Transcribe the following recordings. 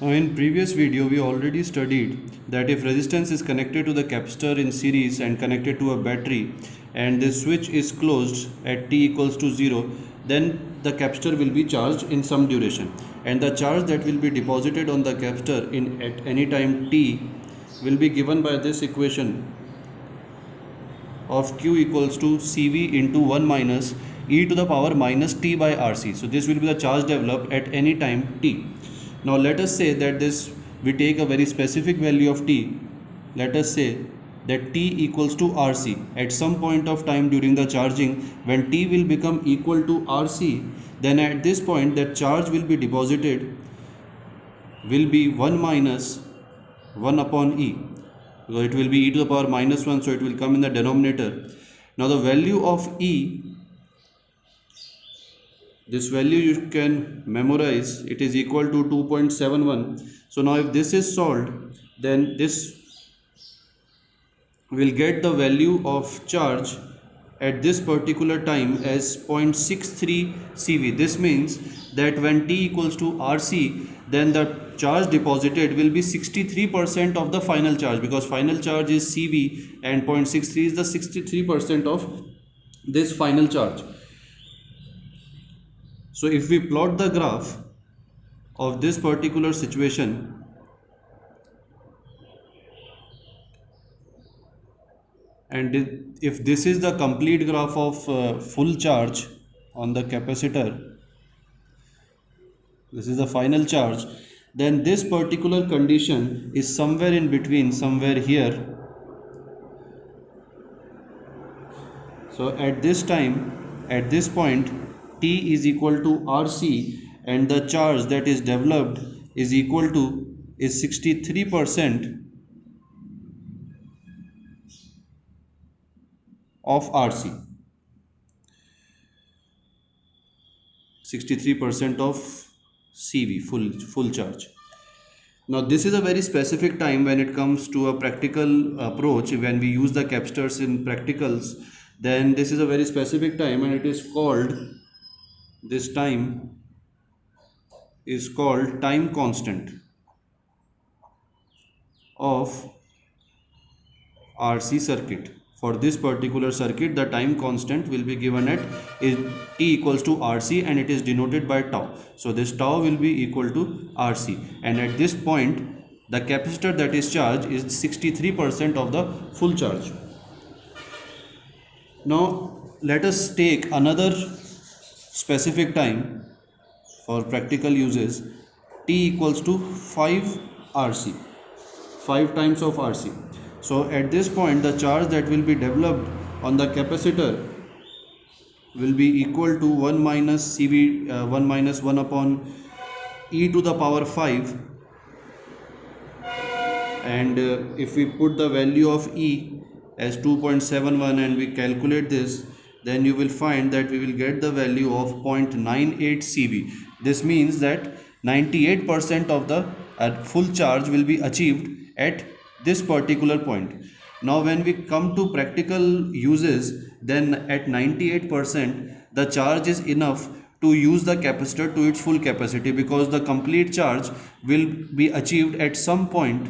Now in previous video we already studied that if resistance is connected to the capacitor in series and connected to a battery and this switch is closed at t equals to 0, then the capacitor will be charged in some duration, and the charge that will be deposited on the capacitor at any time t will be given by this equation of q equals to cv into 1 minus e to the power minus t by rc. So this will be the charge developed at any time t. Now let us say that we take a very specific value of t. Let us say that t equals to rc at some point of time during the charging. When t will become equal to rc, then at this point that charge will be deposited will be 1 minus 1 upon e. So it will be e to the power minus 1, so it will come in the denominator. Now the value of e, this value you can memorize, it is equal to 2.71. so now if this is solved, then this will get the value of charge at this particular time as 0.63 CV. This means that when t equals to RC, then the charge deposited will be 63% of the final charge, because final charge is CV and 0.63 is the 63% of this final charge. So if we plot the graph of this particular situation, and if this is the complete graph of full charge on the capacitor, this is the final charge, then this particular condition is somewhere in between, somewhere here. So at this time, at this point, t is equal to RC, and the charge that is developed is equal to 63% of RC. 63% of CV, full charge. Now this is a very specific time when it comes to a practical approach. When we use the capacitors in practicals, then this is a very specific time, and it is called, this time is called time constant of RC circuit. For this particular circuit, the time constant will be given at t equals to RC, and it is denoted by tau. So this tau will be equal to RC, and at this point the capacitor that is charged is 63% of the full charge. Now let us take another specific time for practical uses. T equals to 5 RC, 5 times of RC. So at this point the charge that will be developed on the capacitor will be equal to 1 minus CV, 1 minus 1 upon e to the power 5, and if we put the value of e as 2.71 and we calculate this, then you will find that we will get the value of 0.98 CV. This means that 98% of the full charge will be achieved at this particular point. Now when we come to practical uses, then at 98% the charge is enough to use the capacitor to its full capacity, because the complete charge will be achieved at some point.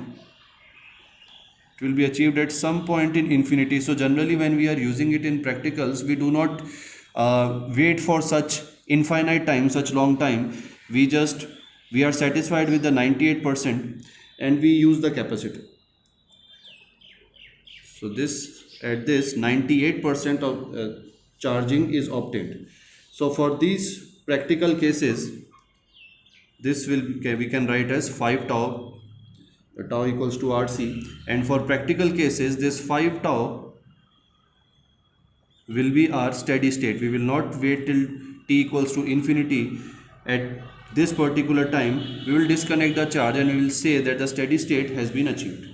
It will be achieved at some point in infinity. So generally when we are using it in practicals, we do not wait for such infinite time, such long time. We are satisfied with the 98% and we use the capacitor. So at this 98% of charging is obtained. So for these practical cases, we can write as 5 tau, tau equals to RC, and for practical cases this 5 tau will be our steady state. We will not wait till t equals to infinity. At this particular time we will disconnect the charge and we will say that the steady state has been achieved.